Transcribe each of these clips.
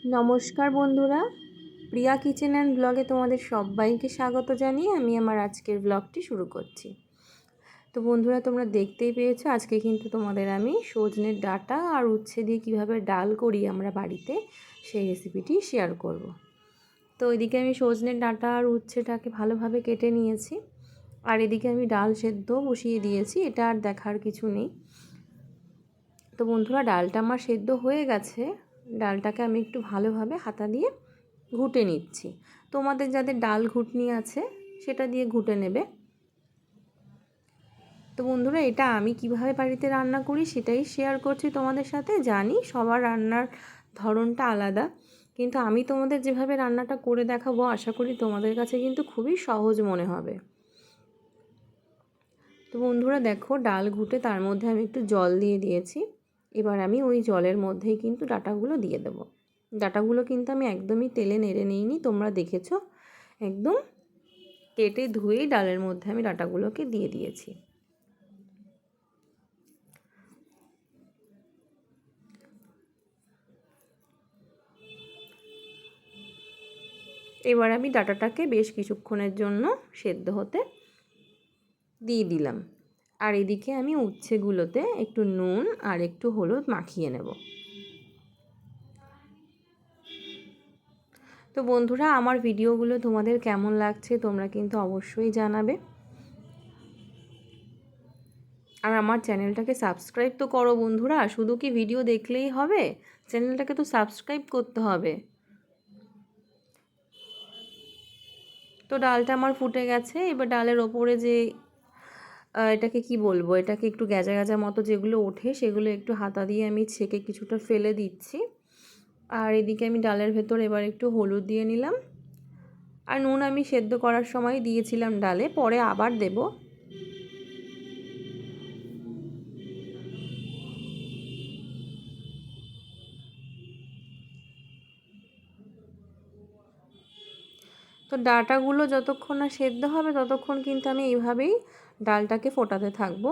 নমস্কার বন্ধুরা, প্রিয়া kitchen and ব্লগে তোমাদের সবাইকে স্বাগত জানিয়ে আমি আমার আজকের ব্লগটি শুরু করছি। তো বন্ধুরা, তোমরা দেখতেই পেয়েছো আজকে কিন্তু তোমাদের আমি সজনের ডাঁটা আর উচ্ছে দিয়ে কীভাবে ডাল করি আমরা বাড়িতে সেই রেসিপিটি শেয়ার করব। তো এদিকে আমি সজনের ডাঁটা আর উচ্ছেটাকে ভালোভাবে কেটে নিয়েছি, আর এদিকে আমি ডাল সেদ্ধ বসিয়ে দিয়েছি। এটা আর দেখার কিছু নেই। তো বন্ধুরা, ডালটা আমার সেদ্ধ হয়ে গেছে। ডালটাকে আমি একটু ভালোভাবে হাতা দিয়ে ঘুটে নিচ্ছি। তোমাদের যাদের ডাল ঘুটনি আছে সেটা দিয়ে ঘুটে নেবে। তো বন্ধুরা, এটা আমি কিভাবে বাড়িতে রান্না করি সেটাই শেয়ার করছি তোমাদের সাথে। জানি সবার রান্নার ধরনটা আলাদা, কিন্তু আমি তোমাদের যেভাবে রান্নাটা করে দেখাবো আশা করি তোমাদের কাছে কিন্তু খুবই সহজ মনে হবে। তো বন্ধুরা দেখো, ডাল ঘুটে তার মধ্যে আমি একটু জল দিয়ে দিয়েছি। এবার আমি ওই জলের মধ্যেই কিন্তু ডাঁটাগুলো দিয়ে দেব। ডাঁটাগুলো কিন্তু আমি একদমই তেলে নেড়ে নিইনি, তোমরা দেখেছো। একদম কেটে ধুয়েই ডালের মধ্যে আমি ডাঁটাগুলোকে দিয়ে দিয়েছি। এবার আমি ডাঁটাটাকে বেশ কিছুক্ষণের জন্য সেদ্ধ হতে দিয়ে দিলাম। আর এদিকে আমি উচ্ছেগুলোতে একটু নুন আর একটু হলুদ মাখিয়ে নেব। তো বন্ধুরা, আমার ভিডিওগুলো তোমাদের কেমন লাগছে তোমরা কিন্তু অবশ্যই জানাবে। আর আমার চ্যানেলটাকে সাবস্ক্রাইব তো করো বন্ধুরা, শুধু কি ভিডিও দেখলেই হবে? চ্যানেলটাকে তো সাবস্ক্রাইব করতে হবে। তো ডালটা আমার ফুটে গেছে। এবার ডালের ওপরে যে এটাকে কি বলবো, এটাকে একটু গ্যাজা গ্যাজা মতো যেগুলো ওঠে সেগুলো একটু হাতা দিয়ে আমি ছেঁকে কিছুটা ফেলে দিচ্ছি। আর এদিকে আমি ডালের ভেতর এবার একটু হলুদ দিয়ে নিলাম। আর নুন আমি সেদ্ধ করার সময় দিয়েছিলাম ডালে, পরে আবার দেব। তো ডাঁটাগুলো যতক্ষণ না সেদ্ধ হবে ততক্ষণ কিন্তু আমি এইভাবেই ডালটাকে ফোটাতে থাকবো।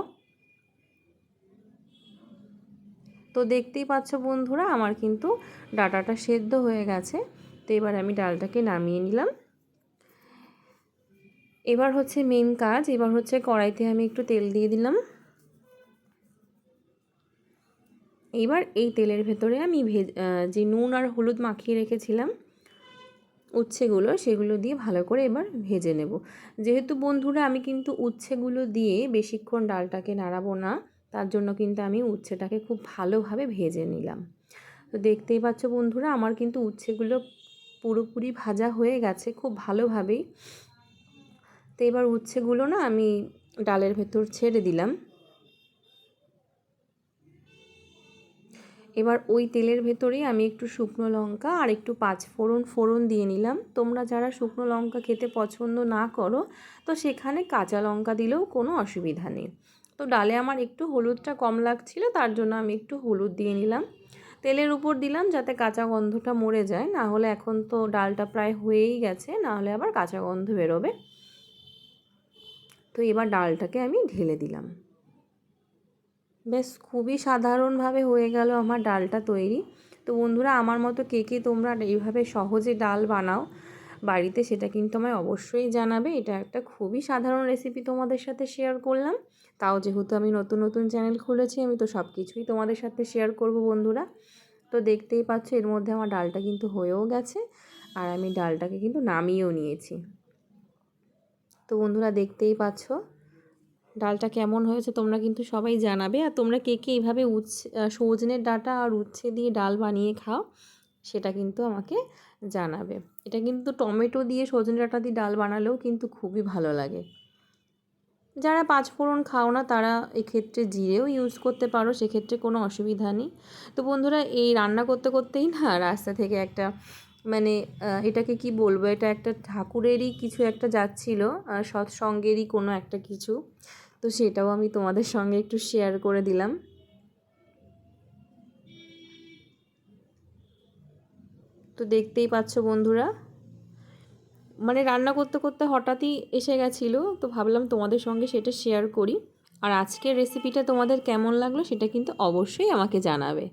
তো দেখতেই পাচ্ছ বন্ধুরা, আমার কিন্তু ডাঁটাটা সেদ্ধ হয়ে গেছে। তো এবার আমি ডালটাকে নামিয়ে নিলাম। এবার হচ্ছে মেন কাজ, এবার হচ্ছে কড়াইতে আমি একটু তেল দিয়ে দিলাম। এবার এই তেলের ভেতরে আমি যে নুন আর হলুদ মাখিয়ে রেখেছিলাম উচ্ছেগুলো, সেগুলো দিয়ে ভালো করে এবার ভেজে নেব। যেহেতু বন্ধুরা আমি কিন্তু উচ্ছেগুলো দিয়ে বেশিক্ষণ ডালটাকে নাড়াবো না, তার জন্য কিন্তু আমি উচ্ছেটাকে খুব ভালোভাবে ভেজে নিলাম। তো দেখতেই পাচ্ছ বন্ধুরা, আমার কিন্তু উচ্ছেগুলো পুরোপুরি ভাজা হয়ে গেছে খুব ভালোভাবেই। তো এবার উচ্ছেগুলো না আমি ডালের ভেতর ছেড়ে দিলাম। এবার ওই তেলের ভেতরেই আমি একটু শুকনো লঙ্কা আর একটু ফোড়ন দিয়ে নিলাম। তোমরা যারা শুকনো লঙ্কা খেতে পছন্দ না করো তো সেখানে কাঁচা লঙ্কা দিলেও কোনো অসুবিধা নেই। তো ডালে আমার একটু হলুদটা কম লাগছিল, তার জন্য আমি একটু হলুদ দিয়ে নিলাম। তেলের উপর দিলাম যাতে কাঁচা গন্ধটা মরে যায়, না হলে এখন তো ডালটা প্রায় হয়েই গেছে, না হলে আবার কাঁচা গন্ধ বেরোবে। তো এবার ডালটাকে আমি ঢেলে দিলাম। বেশ খুবই সাধারণভাবে হয়ে গেল আমার ডালটা তৈরি। তো বন্ধুরা, আমার মতো কে কে তোমরা এইভাবে সহজে ডাল বানাও বাড়িতে সেটা কিন্তু আমায় অবশ্যই জানাবে। এটা একটা খুবই সাধারণ রেসিপি তোমাদের সাথে শেয়ার করলাম। তাও যেহেতু আমি নতুন নতুন চ্যানেল খুলেছি, আমি তো সব কিছুই তোমাদের সাথে শেয়ার করব বন্ধুরা। তো দেখতেই পাচ্ছ এর মধ্যে আমার ডালটা কিন্তু হয়েও গেছে, আর আমি ডালটাকে কিন্তু নামিয়েও নিয়েছি। তো বন্ধুরা দেখতেই পাচ্ছ ডালটা কেমন হয়েছে তোমরা কিন্তু সবাই জানাবে। আর তোমরা কে কে এইভাবে সজনের ডাঁটা আর উচ্ছে দিয়ে ডাল বানিয়ে খাও সেটা কিন্তু আমাকে জানাবে। এটা কিন্তু টমেটো দিয়ে সজনে ডাঁটা দিয়ে ডাল বানালেও কিন্তু খুবই ভালো লাগে। যারা পাঁচফোড়ন খাও না তারা এক্ষেত্রে জিরেও ইউজ করতে পারো, সেক্ষেত্রে কোনো অসুবিধা নেই। তো বন্ধুরা, এই রান্না করতে করতেই না রাস্তা থেকে একটা মানে এটাকে কি বলবো, এটা একটা ঠাকুরেরই কিছু একটা যাচ্ছিলো, সৎসঙ্গেরই কোনো একটা কিছু। তো সেটাও আমি তোমাদের সঙ্গে একটু শেয়ার করে দিলাম। তো দেখতেই পাচ্ছ বন্ধুরা, মানে রান্না করতে করতে হঠাৎই এসে গেছিলো, তো ভাবলাম তোমাদের সঙ্গে সেটা শেয়ার করি। আর আজকের রেসিপিটা তোমাদের কেমন লাগলো সেটা কিন্তু অবশ্যই আমাকে জানাবে।